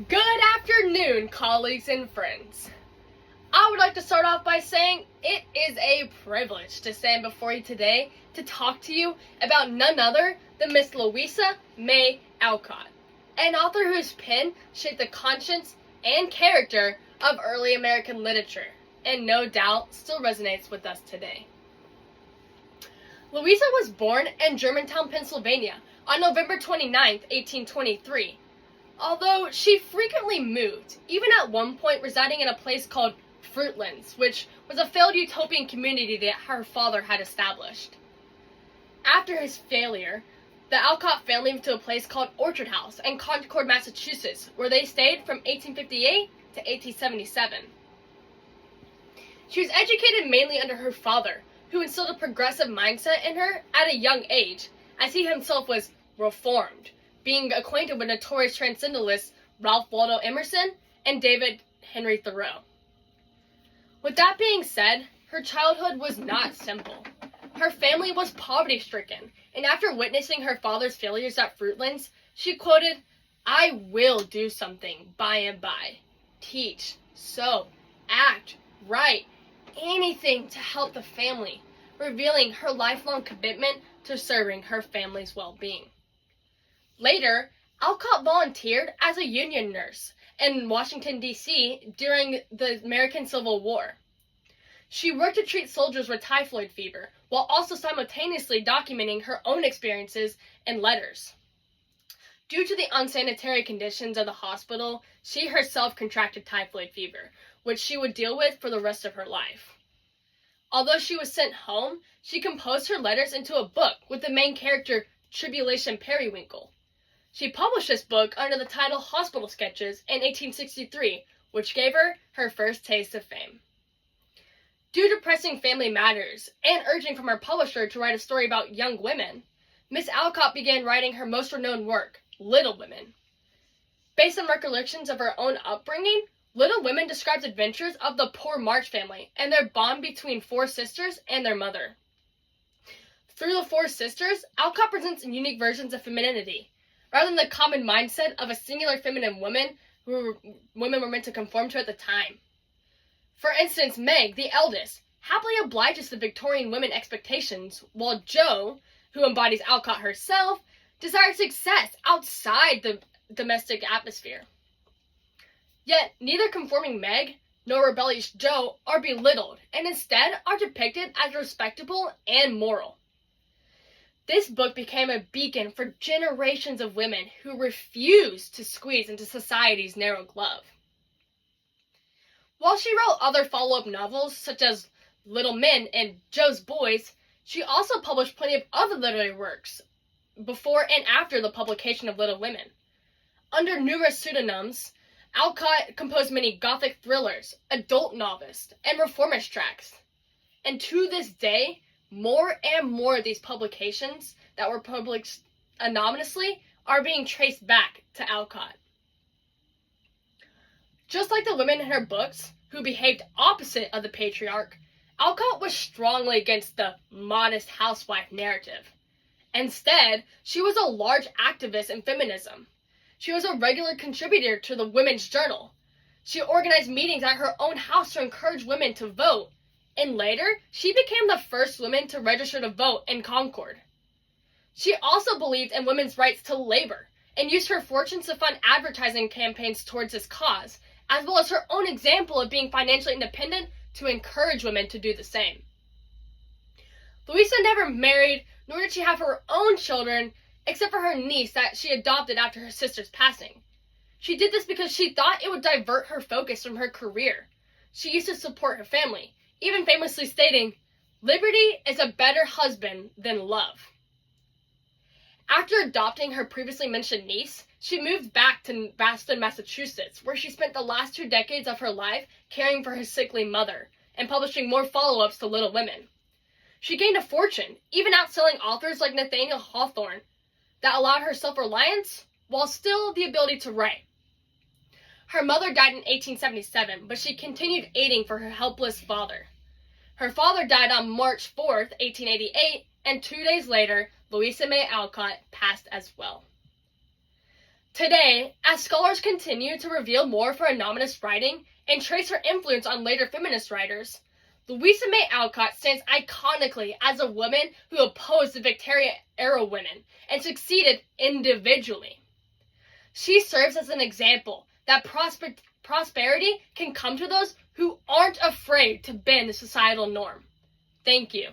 Good afternoon, colleagues and friends. I would like to start off by saying it is a privilege to stand before you today to talk to you about none other than Miss Louisa May Alcott, an author whose pen shaped the conscience and character of early American literature, and no doubt still resonates with us today. Louisa was born in Germantown, Pennsylvania on November 29, 1823. Although she frequently moved, even at one point residing in a place called Fruitlands, which was a failed utopian community that her father had established. After his failure, the Alcott family moved to a place called Orchard House in Concord, Massachusetts, where they stayed from 1858 to 1877. She was educated mainly under her father, who instilled a progressive mindset in her at a young age, as he himself was reformed, being acquainted with notorious transcendentalists Ralph Waldo Emerson and David Henry Thoreau. With that being said, her childhood was not simple. Her family was poverty-stricken, and after witnessing her father's failures at Fruitlands, she quoted, "I will do something by and by. Teach, sew, act, write, anything to help the family," revealing her lifelong commitment to serving her family's well-being. Later, Alcott volunteered as a Union nurse in Washington, D.C. during the American Civil War. She worked to treat soldiers with typhoid fever, while also simultaneously documenting her own experiences in letters. Due to the unsanitary conditions of the hospital, she herself contracted typhoid fever, which she would deal with for the rest of her life. Although she was sent home, she composed her letters into a book with the main character Tribulation Periwinkle. She published this book under the title Hospital Sketches in 1863, which gave her her first taste of fame. Due to pressing family matters and urging from her publisher to write a story about young women, Miss Alcott began writing her most renowned work, Little Women. Based on recollections of her own upbringing, Little Women describes adventures of the poor March family and their bond between four sisters and their mother. Through the four sisters, Alcott presents unique versions of femininity, rather than the common mindset of a singular feminine woman who women were meant to conform to at the time. For instance, Meg, the eldest, happily obliges to Victorian women expectations, while Jo, who embodies Alcott herself, desires success outside the domestic atmosphere. Yet, neither conforming Meg nor rebellious Jo are belittled, and instead are depicted as respectable and moral. This book became a beacon for generations of women who refused to squeeze into society's narrow glove. While she wrote other follow-up novels, such as Little Men and Jo's Boys, she also published plenty of other literary works before and after the publication of Little Women. Under numerous pseudonyms, Alcott composed many gothic thrillers, adult novels, and reformist tracts. And to this day, more and more of these publications that were published anonymously are being traced back to Alcott. Just like the women in her books, who behaved opposite of the patriarch, Alcott was strongly against the modest housewife narrative. Instead, she was a large activist in feminism. She was a regular contributor to the Women's Journal. She organized meetings at her own house to encourage women to vote, and later, she became the first woman to register to vote in Concord. She also believed in women's rights to labor, and used her fortunes to fund advertising campaigns towards this cause, as well as her own example of being financially independent to encourage women to do the same. Louisa never married, nor did she have her own children, except for her niece that she adopted after her sister's passing. She did this because she thought it would divert her focus from her career. She used to support her family, even famously stating, "Liberty is a better husband than love." After adopting her previously mentioned niece, she moved back to Boston, Massachusetts, where she spent the last 2 decades of her life caring for her sickly mother and publishing more follow-ups to Little Women. She gained a fortune, even outselling authors like Nathaniel Hawthorne, that allowed her self-reliance while still the ability to write. Her mother died in 1877, but she continued aiding for her helpless father. Her father died on March 4th, 1888, and 2 days later, Louisa May Alcott passed as well. Today, as scholars continue to reveal more of her anonymous writing and trace her influence on later feminist writers, Louisa May Alcott stands iconically as a woman who opposed the Victorian-era women and succeeded individually. She serves as an example that prosperity can come to those who aren't afraid to bend the societal norm. Thank you.